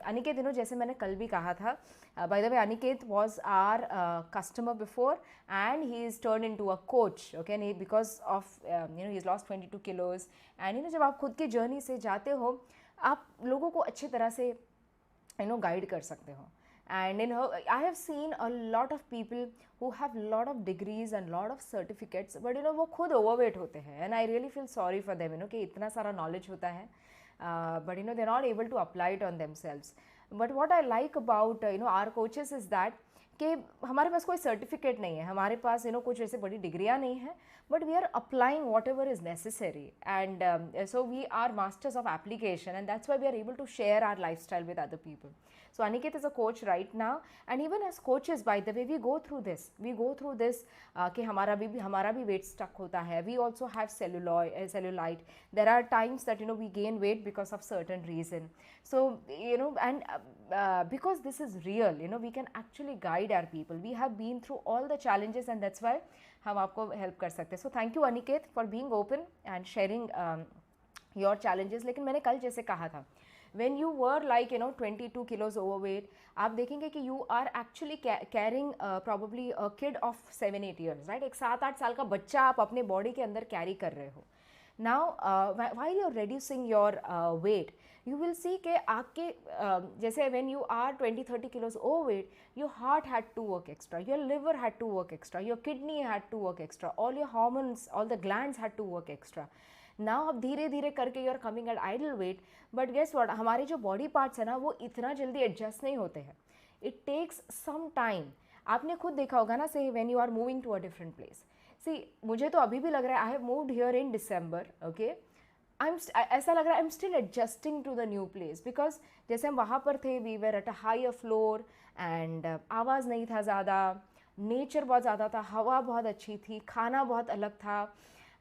अनिकेत जैसे मैंने कल भी कहा था, by the way Aniket was our customer before and he is turn into a coach, okay, because of he is lost 22 kilos and जब आप खुद की जर्नी से जाते हो आप लोगों को अच्छी तरह से गाइड कर सकते हो. And I have seen a lot of people who have lot of degrees and lot of certificates, but वो खुद overweight होते हैं, and I really feel sorry for them, कि इतना सारा knowledge होता है, but they're not able to apply it on themselves. But what I like about our coaches is that कि हमारे पास कोई सर्टिफिकेट नहीं है, हमारे पास कुछ ऐसे बड़ी डिग्रियाँ नहीं हैं, but we are applying whatever is necessary and so we are masters of application and that's why we are able to share our lifestyle with other people. So Aniket is a coach right now, and even as coaches, by the way, we go through this कि हमारा भी weight stuck होता है. We also have cellulite. There are times that we gain weight because of certain reason. So and because this is real, we can actually guide our people. We have been through all the challenges, and that's why हम आपको help कर सकते हैं. So thank you Aniket for being open and sharing your challenges. लेकिन मैंने कल जैसे कहा था, when you were like 22 kilos overweight, आप देखेंगे कि you are actually carrying probably a kid of 7-8 years, right? एक 7-8 साल का बच्चा आप अपने बॉडी के अंदर कैरी कर रहे हो. Now while you're reducing your weight, you will see कि आपके जैसे when you are 20-30 kilos overweight, your heart had to work extra, your liver had to work extra, your kidney had to work extra, all your hormones, all the glands had to work extra. Now अब धीरे धीरे करके you are coming at idle weight, but guess what, हमारे जो body parts है ना वो इतना जल्दी एडजस्ट नहीं होते हैं. It takes some time. आपने खुद देखा होगा ना, say when you are moving to a different place. See मुझे तो अभी भी लग रहा है, I have moved here in December, okay, ऐसा लग रहा है I am still adjusting to the new place, because जैसे हम वहाँ पर थे we were at a higher floor and आवाज़ नहीं था ज़्यादा, नेचर बहुत ज़्यादा था, हवा बहुत अच्छी थी, खाना बहुत अलग था,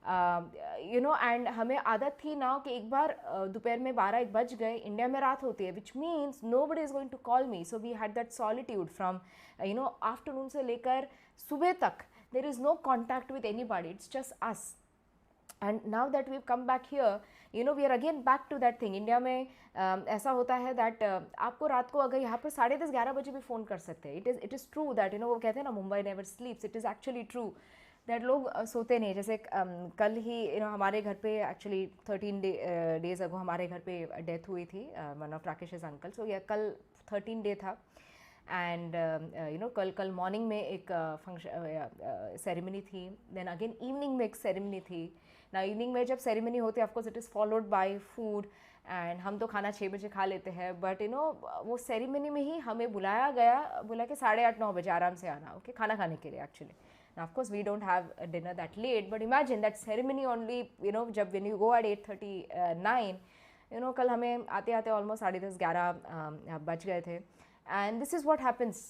एंड हमें आदत थी ना कि एक बार दोपहर में 12-1 बज गए, इंडिया में रात होती है, which means nobody is going to call me. So we had that solitude from afternoon से लेकर सुबह तक. There is no contact with anybody, it's just us. And now that we come back here, we are again back to that thing. India में ऐसा होता है that आपको रात को अगर यहाँ पर 10:30-11 बजे भी फ़ोन कर सकते हैं. इट इज़ ट्रू दैट वो कहते हैं ना Mumbai never स्लीप्स. It is actually true that लोग सोते नहीं. जैसे कल ही हमारे घर पे एक्चुअली 13 डेज अगो हमारे घर पे डेथ हुई थी, वन ऑफ राकेश's अंकल. सो यह कल 13 डे था एंड कल मॉर्निंग में एक फंक्शन सेरेमनी थी, देन अगेन इवनिंग में एक सेरेमनी थी. ना इवनिंग में जब सेरेमनी होती है of course it is followed by food, and हम तो खाना 6 बजे खा लेते हैं, बट वो सेरेमनी में ही हमें बुलाया गया, बोला कि 8:30-9 बजे आराम से आना, ओके, खाना खाने के लिए actually. Now, of course, we don't have a dinner that late, but imagine that ceremony only, जब when you go at 8:39, कल हमें आते आते almost 10:30-11 बज गए थे. And this is what happens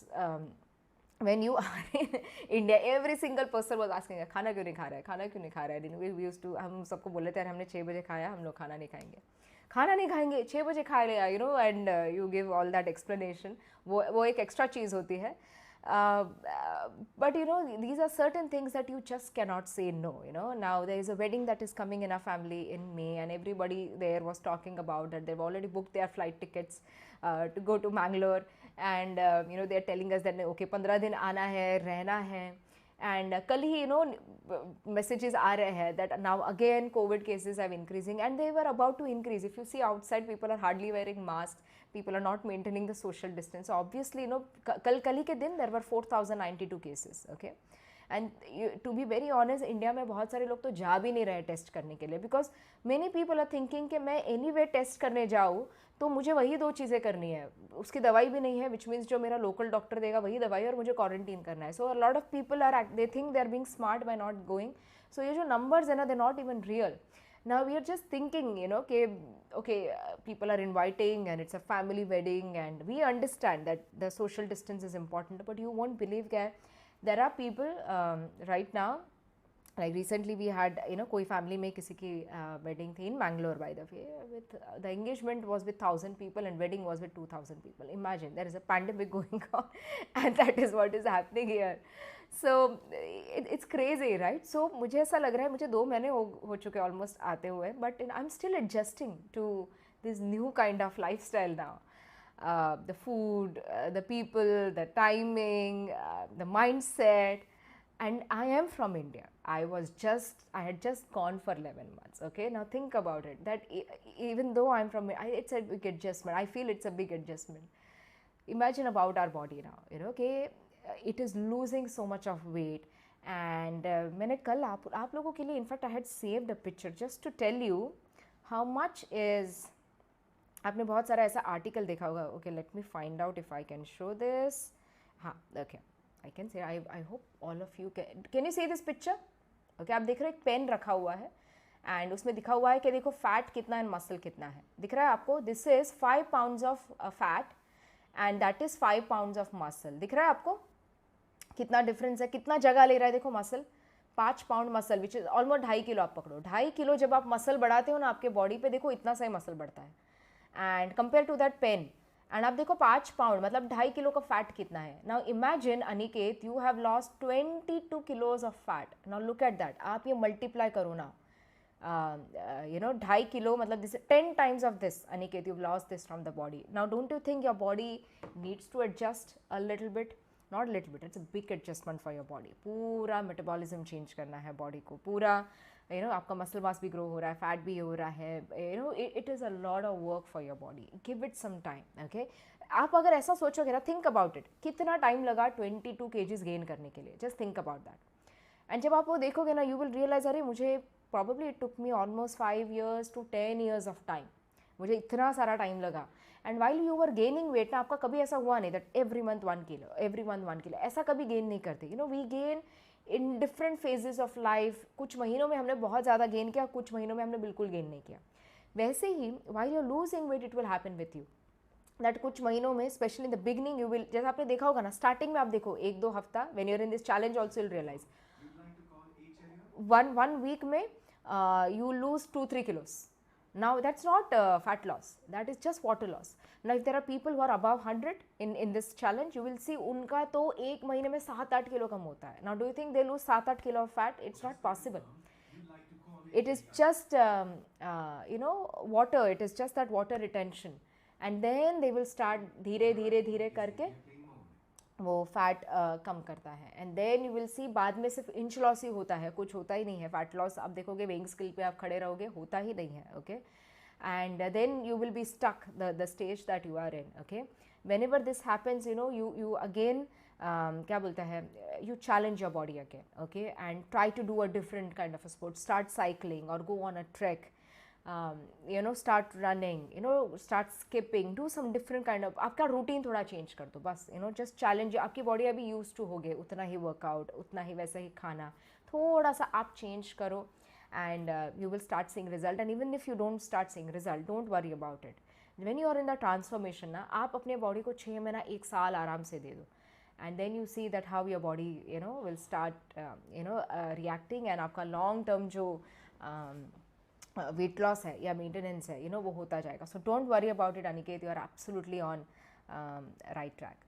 when you are in India. Every single person was asking, खाना क्यों नहीं खा रहा है, खाना क्यों नहीं खा रहा है. We used to, हम सबको बोले थे हमने 6 बजे खाया, हम लोग खाना नहीं खाएंगे, 6 बजे खा लिया, and you give all that explanation. वो एक एक्स्ट्रा चीज़ होती है. But these are certain things that you just cannot say no. Now there is a wedding that is coming in our family in May, and everybody there was talking about that they've already booked their flight tickets to go to Mangalore, and they're telling us that okay 15 दिन आना है, रहना है. And कल ही messages आ रहे हैं that now again COVID cases are increasing, and they were about to increase. If you see outside, people are hardly wearing masks, people are not maintaining the social distance. So obviously कल ही के दिन there were 4,092 cases, okay. And to be very honest, India में बहुत सारे लोग तो जा भी नहीं रहे टेस्ट करने के लिए, because many people are thinking कि मैं एनी वे टेस्ट करने जाऊँ तो मुझे वही 2 चीज़ें करनी है, उसकी दवाई भी नहीं है, विच मीन्स जो मेरा लोकल डॉक्टर देगा वही दवाई, और मुझे क्वारंटीन करना है. So a lot of people are they think they are being smart by not going. So ये जो नंबर्स है ना, they not even real. Now we are just thinking, कि okay, people are inviting and it's a family wedding, and we understand that the social distance is important, but you won't believe that there are people right now, like recently we had कोई family में किसी की wedding थी in Mangalore, by the way, with the engagement was with 1,000 people and wedding was with 2,000 people. Imagine, there is a pandemic going on and that is what is happening here. So it's crazy, right? So मुझे ऐसा लग रहा है, मुझे 2 महीने हो चुके almost आते हुए, but I'm still adjusting to this new kind of lifestyle now. the food, the people, the timing, the mindset. And I am from India. I had just gone for 11 months. Okay, now think about it. That even though I'm from, it's a big adjustment. I feel it's a big adjustment. Imagine about our body now, कि it is losing so much of weight. And मैंने कल आप लोगों के लिए, in fact I had saved a picture just to tell you how much is, आपने बहुत सारा ऐसा आर्टिकल देखा होगा. Okay, let me find out if I can show this. हाँ, okay, I can say, I hope all of you can you see this picture. Okay, आप देख रहे हो एक पेन रखा हुआ है एंड उसमें दिखा हुआ है कि देखो फैट कितना एंड मसल कितना है. दिख रहा है आपको? This is 5 pounds of fat and that is 5 pounds of muscle. दिख रहा है आपको कितना डिफरेंस है, कितना जगह ले रहा है? देखो muscle, 5 pound muscle which is almost 2.5 kilo. आप पकड़ो 2.5 किलो जब आप मसल बढ़ाते हो ना आपके बॉडी पे, देखो इतना सा ही मसल बढ़ता है and compare to that pain. And आप देखो 5 pound मतलब 2.5 किलो का फैट कितना है. Now imagine Aniket, you have lost 22 kilos of fat. Now look at that. आप ये मल्टीप्लाई करो ना, 2.5 किलो मतलब this 10 times of this, Aniket, you've lost this from the body. Now don't you think your body needs to adjust a little bit? Not little bit, it's a big adjustment for your body. पूरा metabolism change करना है body को. पूरा आपका muscle mass भी grow हो रहा है, फैट भी हो रहा है. It is a lot of work for your body. Give it some time. Okay, आप अगर ऐसा सोचोगे ना, थिंक अबाउट इट, कितना टाइम लगा 22 kgs गेन करने के लिए. Just think about that. And जब आप वो देखोगे ना, यू विल रियलाइज, अरे मुझे probably it took me almost 5 years to 10 years of time. मुझे इतना सारा टाइम लगा. And while you were gaining weight ना, आपका कभी ऐसा हुआ नहीं that every month 1 kilo, every month 1 kilo, ऐसा कभी गेन नहीं करते. We gain in different phases of life. कुछ महीनों में हमने बहुत ज़्यादा गेन किया, कुछ महीनों में हमने बिल्कुल गेन नहीं किया. वैसे ही while you losing weight, it will happen with you that कुछ महीनों में, specially in the beginning, you will, जैसे आपने देखा होगा ना स्टार्टिंग में, आप देखो 1-2 हफ्ता, when you are in this challenge also will realise, one week में you lose 2-3 kilos. Now that's not fat loss, that is just water loss. Now if there are people who are above 100 in this challenge, you will see उनका तो एक महीने में 7-8 kilo कम होता है. Now do you think they lose 7-8 kilo of fat? It's not possible. It is just water. It is just that water retention, and then they will start धीरे धीरे धीरे करके वो फैट कम करता है. And then you will see बाद में सिर्फ इंच लॉस ही होता है, कुछ होता ही नहीं है. फैट लॉस आप देखोगे वेइंग स्केल पे आप खड़े रहोगे, होता ही नहीं है. Okay, and then you will be stuck the stage that you are in. Okay, whenever this happens, you again क्या बोलता है, you challenge your body again. Okay, and try to do a different kind of a sport. Start cycling और go on a track. start running, start skipping, do some different kind of, आपका routine थोड़ा change कर दो बस. Just challenge. आपकी body अभी use to हो गए उतना ही वर्कआउट, उतना ही वैसा ही खाना, थोड़ा सा आप चेंज करो and you will start seeing result. And even if you don't start seeing result, don't worry about it. When you are in the transformation ना, आप अपने बॉडी को 6 महीना 1 साल आराम से दे दो. And then you see that how your body will start reacting, and आपका लॉन्ग टर्म जो वेट लॉस है या मेंटेनेंस है, वो होता जाएगा. So don't worry about it, Aniket, you are absolutely on right track.